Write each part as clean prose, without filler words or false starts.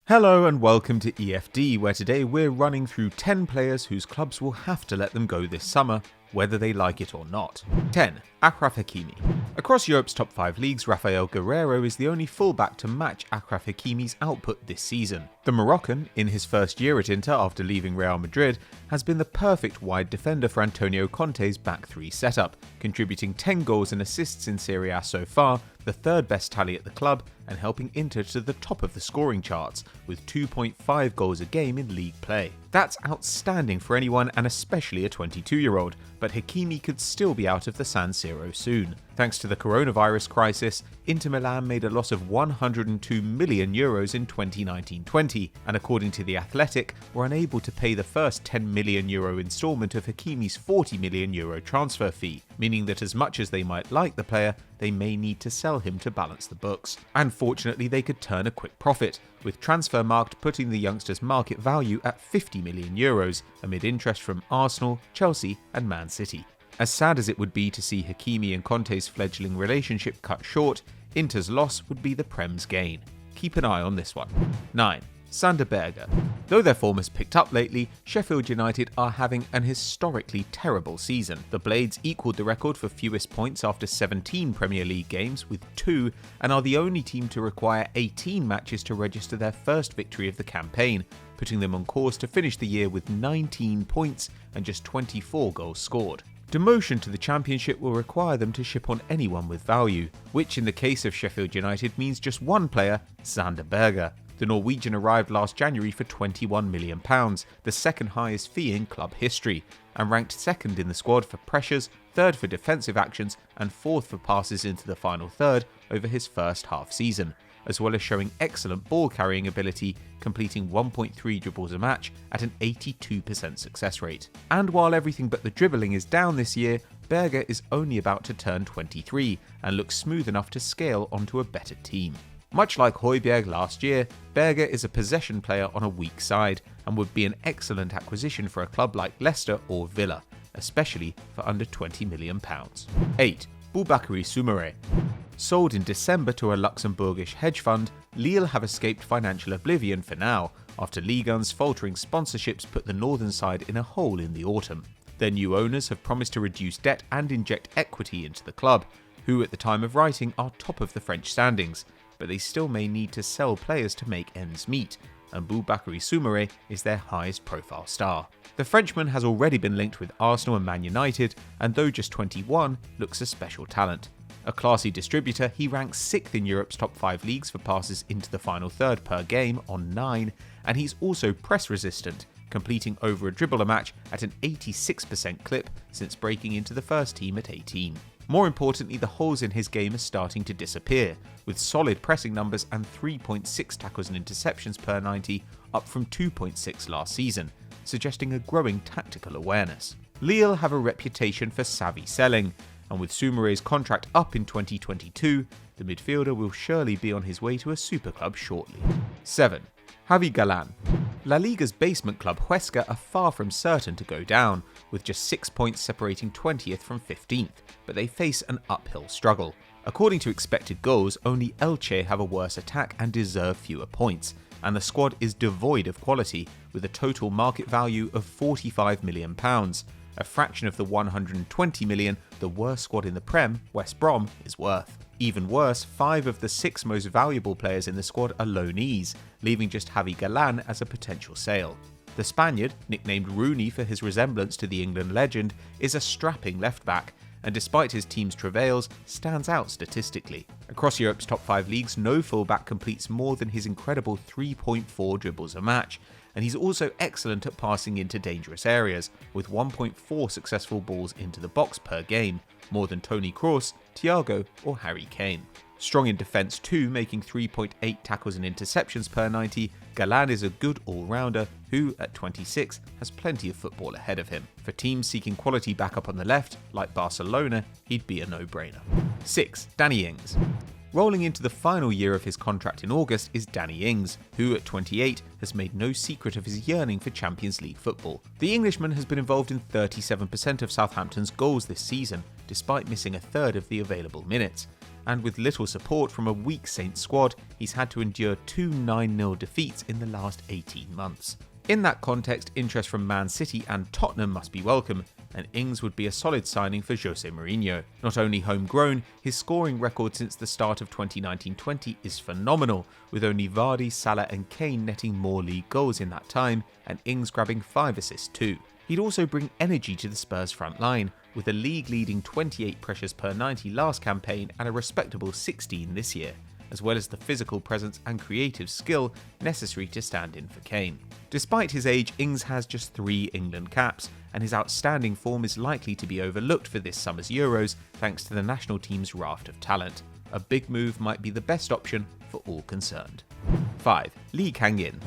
Hello and welcome to EFD, where today we're running through 10 players whose clubs will have to let them go this summer, whether they like it or not. 10. Achraf Hakimi. Across Europe's top 5 leagues, Rafael Guerreiro is the only fullback to match Achraf Hakimi's output this season. The Moroccan, in his first year at Inter after leaving Real Madrid, has been the perfect wide defender for Antonio Conte's back three setup, contributing 10 goals and assists in Serie A so far, the third best tally at the club, and helping Inter to the top of the scoring charts, with 2.5 goals a game in league play. That's outstanding for anyone, and especially a 22-year-old, but Hakimi could still be out of the San Siro soon. Thanks to the coronavirus crisis, Inter Milan made a loss of 102 million euros in 2019-20, and according to The Athletic, were unable to pay the first 10 million euro instalment of Hakimi's 40 million euro transfer fee, meaning that as much as they might like the player, they may need to sell him to balance the books. And fortunately, they could turn a quick profit, with Transfermarkt putting the youngster's market value at 50 million euros, amid interest from Arsenal, Chelsea and Man City. As sad as it would be to see Hakimi and Conte's fledgling relationship cut short, Inter's loss would be the Prem's gain. Keep an eye on this one. 9. Sander Berge. Though their form has picked up lately, Sheffield United are having an historically terrible season. The Blades equalled the record for fewest points after 17 Premier League games with 2, and are the only team to require 18 matches to register their first victory of the campaign, putting them on course to finish the year with 19 points and just 24 goals scored. Demotion to the Championship will require them to ship on anyone with value, which in the case of Sheffield United means just one player, Sander Berge. The Norwegian arrived last January for £21 million, the second highest fee in club history, and ranked second in the squad for pressures, third for defensive actions, and fourth for passes into the final third over his first half season, as well as showing excellent ball carrying ability, completing 1.3 dribbles a match at an 82% success rate. And while everything but the dribbling is down this year, Berge is only about to turn 23 and looks smooth enough to scale onto a better team. Much like Højbjerg last year, Berge is a possession player on a weak side and would be an excellent acquisition for a club like Leicester or Villa, especially for under £20 million. 8. Boubakary Soumare. Sold in December to a Luxembourgish hedge fund, Lille have escaped financial oblivion for now, after Ligue 1's faltering sponsorships put the northern side in a hole in the autumn. Their new owners have promised to reduce debt and inject equity into the club, who at the time of writing are top of the French standings, but they still may need to sell players to make ends meet, and Boubakary Soumare is their highest profile star. The Frenchman has already been linked with Arsenal and Man United, and though just 21, looks a special talent. A classy distributor, he ranks 6th in Europe's top 5 leagues for passes into the final third per game on 9, and he's also press resistant, completing over a dribble a match at an 86% clip since breaking into the first team at 18. More importantly, the holes in his game are starting to disappear, with solid pressing numbers and 3.6 tackles and interceptions per 90, up from 2.6 last season, suggesting a growing tactical awareness. Lille have a reputation for savvy selling, and with Soumare's contract up in 2022, the midfielder will surely be on his way to a super club shortly. 7. Javi Galan. La Liga's basement club Huesca are far from certain to go down, with just 6 points separating 20th from 15th, but they face an uphill struggle. According to expected goals, only Elche have a worse attack and deserve fewer points, and the squad is devoid of quality, with a total market value of £45 million, a fraction of the £120 million the worst squad in the Prem, West Brom, is worth. Even worse, 5 of the 6 most valuable players in the squad are loanees, leaving just Javi Galan as a potential sale. The Spaniard, nicknamed Rooney for his resemblance to the England legend, is a strapping left-back, and despite his team's travails, stands out statistically. Across Europe's top 5 leagues, no fullback completes more than his incredible 3.4 dribbles a match, and he's also excellent at passing into dangerous areas, with 1.4 successful balls into the box per game, more than Toni Kroos, Thiago or Harry Kane. Strong in defence too, making 3.8 tackles and interceptions per 90, Galan is a good all-rounder who, at 26, has plenty of football ahead of him. For teams seeking quality backup on the left, like Barcelona, he'd be a no-brainer. 6. Danny Ings. Rolling into the final year of his contract in August is Danny Ings, who at 28 has made no secret of his yearning for Champions League football. The Englishman has been involved in 37% of Southampton's goals this season, despite missing a third of the available minutes, and with little support from a weak Saints squad, he's had to endure 2 9-0 defeats in the last 18 months. In that context, interest from Man City and Tottenham must be welcome, and Ings would be a solid signing for Jose Mourinho. Not only homegrown, his scoring record since the start of 2019-20 is phenomenal, with only Vardy, Salah and Kane netting more league goals in that time, and Ings grabbing 5 assists too. He'd also bring energy to the Spurs front line, with a league-leading 28 pressures per 90 last campaign and a respectable 16 this year, as well as the physical presence and creative skill necessary to stand in for Kane. Despite his age, Ings has just 3 England caps, and his outstanding form is likely to be overlooked for this summer's Euros thanks to the national team's raft of talent. A big move might be the best option for all concerned. 5. Kang-In.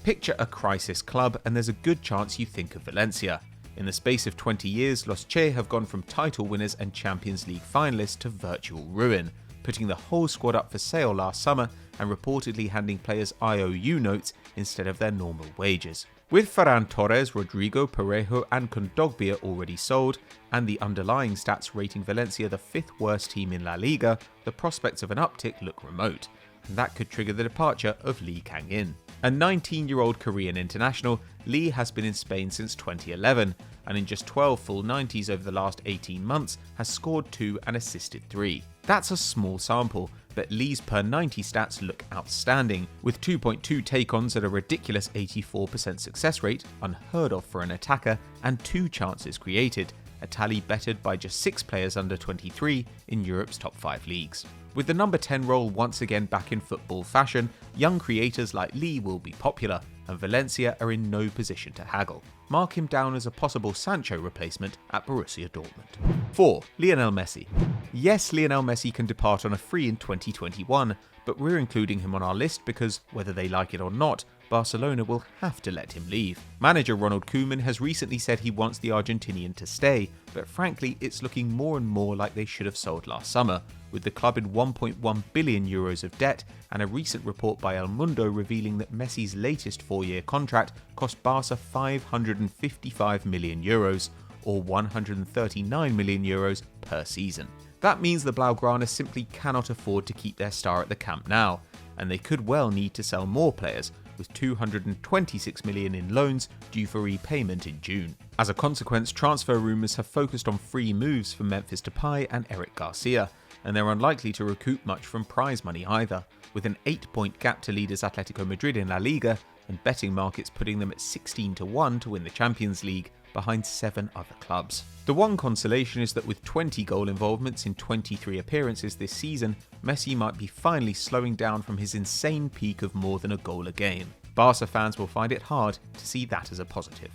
Picture a crisis club and there's a good chance you think of Valencia. In the space of 20 years, Los Che have gone from title winners and Champions League finalists to virtual ruin, putting the whole squad up for sale last summer and reportedly handing players IOU notes instead of their normal wages. With Ferran Torres, Rodrigo, Parejo and Kondogbia already sold, and the underlying stats rating Valencia the 5th worst team in La Liga, the prospects of an uptick look remote, and that could trigger the departure of Kang-In. A 19-year-old Korean international, Lee has been in Spain since 2011, and in just 12 full 90s over the last 18 months has scored 2 and assisted 3. That's a small sample, but Lee's per 90 stats look outstanding, with 2.2 take-ons at a ridiculous 84% success rate, unheard of for an attacker, and 2 chances created, a tally bettered by just 6 players under 23 in Europe's top 5 leagues. With the number 10 role once again back in football fashion, young creators like Lee will be popular, and Valencia are in no position to haggle. Mark him down as a possible Sancho replacement at Borussia Dortmund. 4. Lionel Messi. Yes, Lionel Messi can depart on a free in 2021, but we're including him on our list because, whether they like it or not, Barcelona will have to let him leave. Manager Ronald Koeman has recently said he wants the Argentinian to stay, but frankly it's looking more and more like they should have sold last summer, with the club in 1.1 billion euros of debt and a recent report by El Mundo revealing that Messi's latest 4-year contract cost Barca 555 million euros, or 139 million euros per season. That means the Blaugrana simply cannot afford to keep their star at the Camp Nou, and they could well need to sell more players, with 226 million in loans due for repayment in June. As a consequence, transfer rumours have focused on free moves for Memphis Depay and Eric Garcia, and they're unlikely to recoup much from prize money either, with an 8-point gap to leaders Atletico Madrid in La Liga, and betting markets putting them at 16-1 to win the Champions League, behind 7 other clubs. The one consolation is that with 20 goal involvements in 23 appearances this season, Messi might be finally slowing down from his insane peak of more than a goal a game. Barca fans will find it hard to see that as a positive.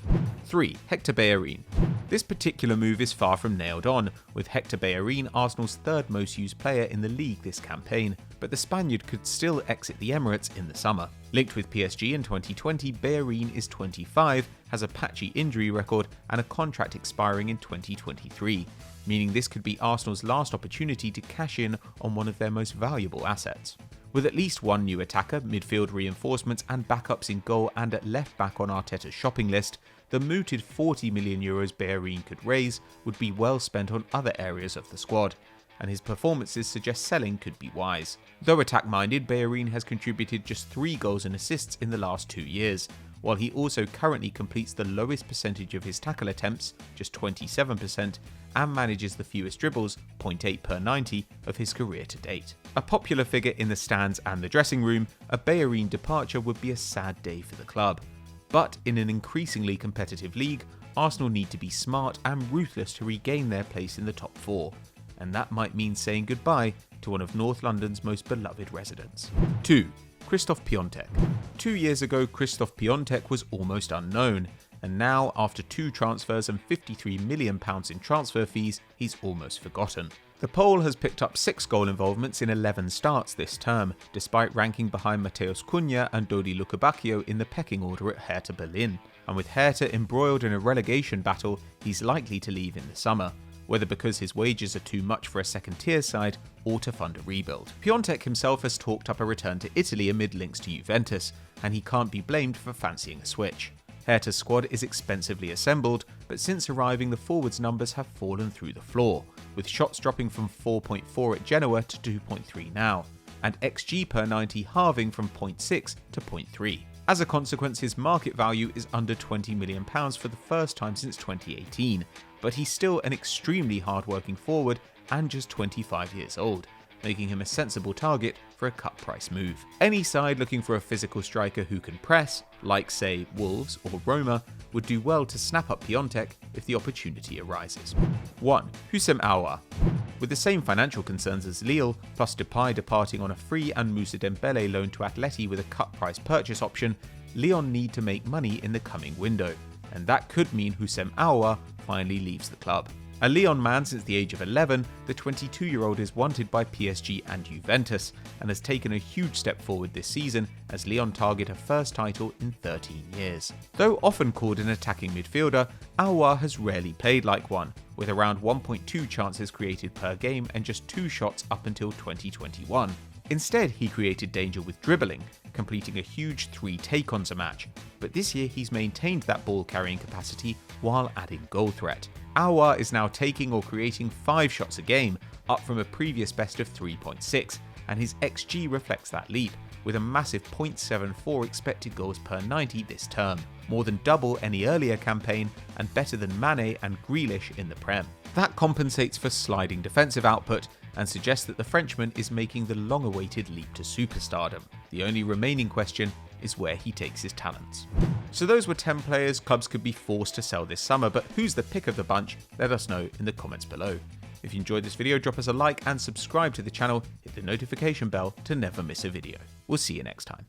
3. Hector Bellerin. This particular move is far from nailed on, with Hector Bellerin Arsenal's 3rd most used player in the league this campaign, but the Spaniard could still exit the Emirates in the summer. Linked with PSG in 2020, Bellerin is 25, has a patchy injury record and a contract expiring in 2023, meaning this could be Arsenal's last opportunity to cash in on one of their most valuable assets. With at least one new attacker, midfield reinforcements and backups in goal and at left back on Arteta's shopping list, the mooted 40 million euros Bellerin could raise would be well spent on other areas of the squad, and his performances suggest selling could be wise. Though attack-minded, Bellerin has contributed just 3 goals and assists in the last 2 years, while he also currently completes the lowest percentage of his tackle attempts, just 27%, and manages the fewest dribbles, 0.8 per 90, of his career to date. A popular figure in the stands and the dressing room, a Bellerin departure would be a sad day for the club. But in an increasingly competitive league, Arsenal need to be smart and ruthless to regain their place in the top 4, and that might mean saying goodbye to one of North London's most beloved residents. 2. Krzysztof Piatek. 2 years ago, Krzysztof Piatek was almost unknown, and now, after 2 transfers and £53 million in transfer fees, he's almost forgotten. The Pole has picked up 6 goal involvements in 11 starts this term, despite ranking behind Mateusz Cunha and Dodi Lukebakio in the pecking order at Hertha Berlin, and with Hertha embroiled in a relegation battle, he's likely to leave in the summer, whether because his wages are too much for a second-tier side or to fund a rebuild. Piatek himself has talked up a return to Italy amid links to Juventus, and he can't be blamed for fancying a switch. Hertha's squad is expensively assembled, but since arriving the forwards' numbers have fallen through the floor, with shots dropping from 4.4 at Genoa to 2.3 now, and XG per 90 halving from 0.6 to 0.3. As a consequence, his market value is under £20 million for the first time since 2018, but he's still an extremely hard-working forward and just 25 years old, making him a sensible target for a cut price move. Any side looking for a physical striker who can press, like say Wolves or Roma, would do well to snap up Piatek if the opportunity arises. 1. Houssem Aouar. With the same financial concerns as Lille, plus Depay departing on a free and Moussa Dembele loan to Atleti with a cut price purchase option, Lyon need to make money in the coming window, and that could mean Houssem Aouar finally leaves the club. A Lyon man since the age of 11, the 22-year-old is wanted by PSG and Juventus, and has taken a huge step forward this season as Lyon target a first title in 13 years. Though often called an attacking midfielder, Aouar has rarely played like one, with around 1.2 chances created per game and just 2 shots up until 2021. Instead, he created danger with dribbling, completing a huge 3 take-ons a match, but this year he's maintained that ball-carrying capacity while adding goal threat. Aouar is now taking or creating 5 shots a game, up from a previous best of 3.6, and his XG reflects that leap, with a massive 0.74 expected goals per 90 this term, more than double any earlier campaign and better than Mane and Grealish in the Prem. That compensates for sliding defensive output and suggests that the Frenchman is making the long-awaited leap to superstardom. The only remaining question is where he takes his talents. So those were 10 players clubs could be forced to sell this summer, but who's the pick of the bunch? Let us know in the comments below. If you enjoyed this video, drop us a like and subscribe to the channel, hit the notification bell to never miss a video. We'll see you next time.